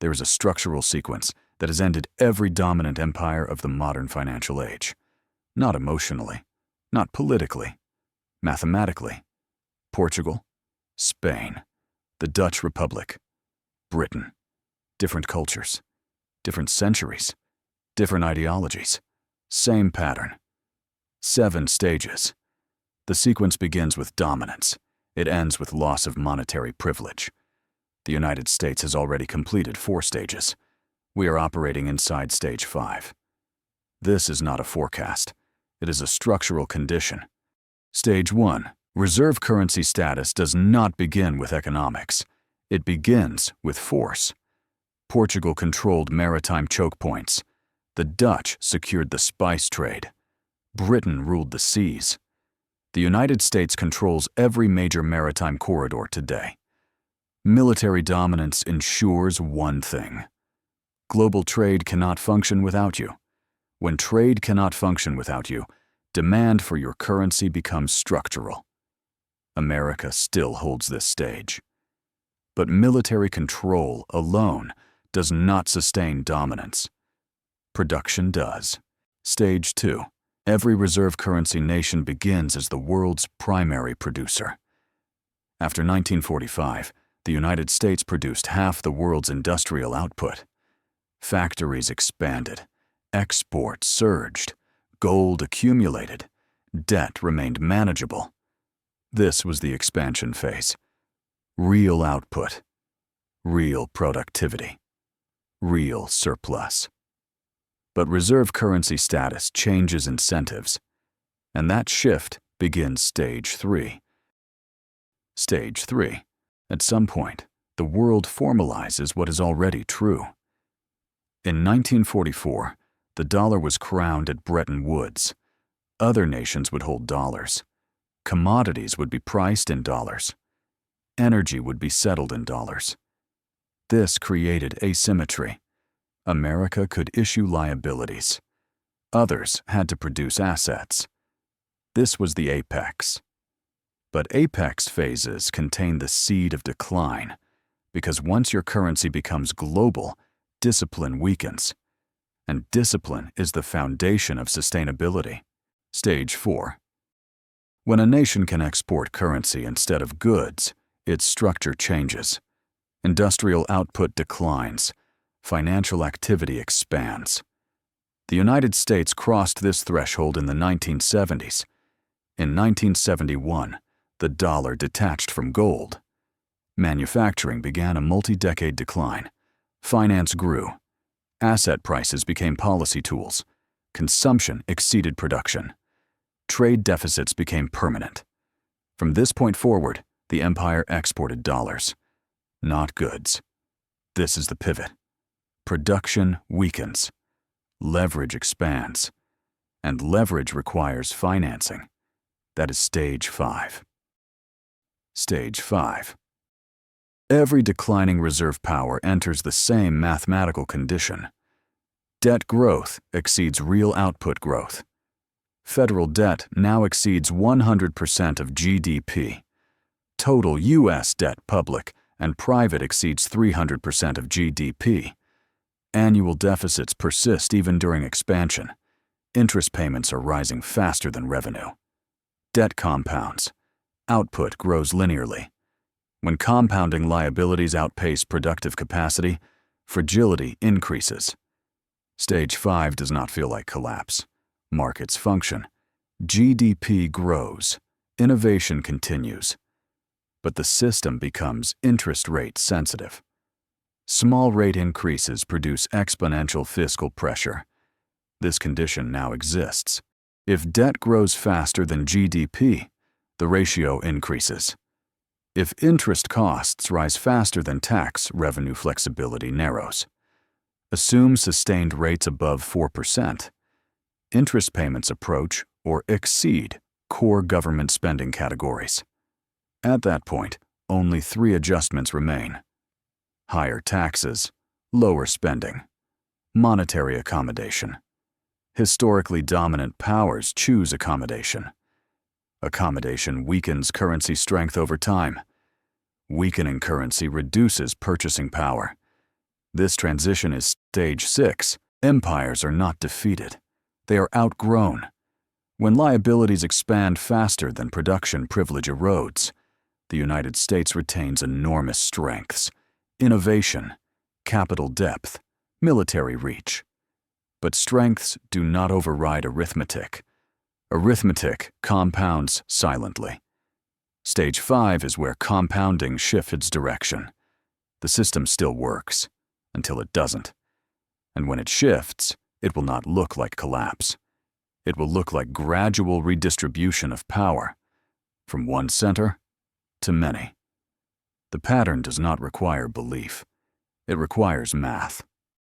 there is a structural sequence that has ended every dominant empire of the modern financial age. Not emotionally, not politically, mathematically. Portugal, Spain, the Dutch Republic, Britain. Different cultures, different centuries, different ideologies. Same pattern. 7 stages. The sequence begins with dominance. It ends with loss of monetary privilege. The United States has already completed 4 stages. We are operating inside stage 5. This is not a forecast. It is a structural condition. Stage 1. Reserve currency status does not begin with economics. It begins with force. Portugal controlled maritime choke points. The Dutch secured the spice trade. Britain ruled the seas. The United States controls every major maritime corridor today. Military dominance ensures one thing: global trade cannot function without you. When trade cannot function without you, demand for your currency becomes structural. America still holds this stage. But military control alone does not sustain dominance. Production does. Stage 2. Every reserve currency nation begins as the world's primary producer. After 1945, the United States produced half the world's industrial output. Factories expanded, exports surged, gold accumulated, debt remained manageable. This was the expansion phase. Real output, real productivity, real surplus. But reserve currency status changes incentives, and that shift begins stage 3. Stage 3. At some point, the world formalizes what is already true. In 1944, the dollar was crowned at Bretton Woods. Other nations would hold dollars. Commodities would be priced in dollars. Energy would be settled in dollars. This created asymmetry. America could issue liabilities. Others had to produce assets. This was the apex. But apex phases contain the seed of decline, because once your currency becomes global, discipline weakens. And discipline is the foundation of sustainability. Stage 4. When a nation can export currency instead of goods, its structure changes. Industrial output declines. Financial activity expands. The United States crossed this threshold in the 1970s. In 1971, the dollar detached from gold. Manufacturing began a multi-decade decline. Finance grew. Asset prices became policy tools. Consumption exceeded production. Trade deficits became permanent. From this point forward, the empire exported dollars, not goods. This is the pivot. Production weakens. Leverage expands. And leverage requires financing. That is stage 5. Stage 5. Every declining reserve power enters the same mathematical condition. Debt growth exceeds real output growth. Federal debt now exceeds 100% of GDP. Total U.S. debt, public and private, exceeds 300% of GDP. Annual deficits persist even during expansion. Interest payments are rising faster than revenue. Debt compounds. Output grows linearly. When compounding liabilities outpace productive capacity, fragility increases. Stage 5 does not feel like collapse. Markets function. GDP grows. Innovation continues. But the system becomes interest rate sensitive. Small rate increases produce exponential fiscal pressure. This condition now exists. If debt grows faster than GDP, the ratio increases. If interest costs rise faster than tax revenue, flexibility narrows. Assume sustained rates above 4%. Interest payments approach or exceed core government spending categories. At that point, only 3 adjustments remain: higher taxes, lower spending, monetary accommodation. Historically dominant powers choose accommodation. Accommodation weakens currency strength over time. Weakening currency reduces purchasing power. This transition is stage 6. Empires are not defeated. They are outgrown. When liabilities expand faster than production privilege erodes, the United States retains enormous strengths: innovation, capital depth, military reach. But strengths do not override arithmetic. Arithmetic compounds silently. Stage 5 is where compounding shifts its direction. The system still works, until it doesn't. And when it shifts, it will not look like collapse. It will look like gradual redistribution of power, from one center to many. The pattern does not require belief. It requires math.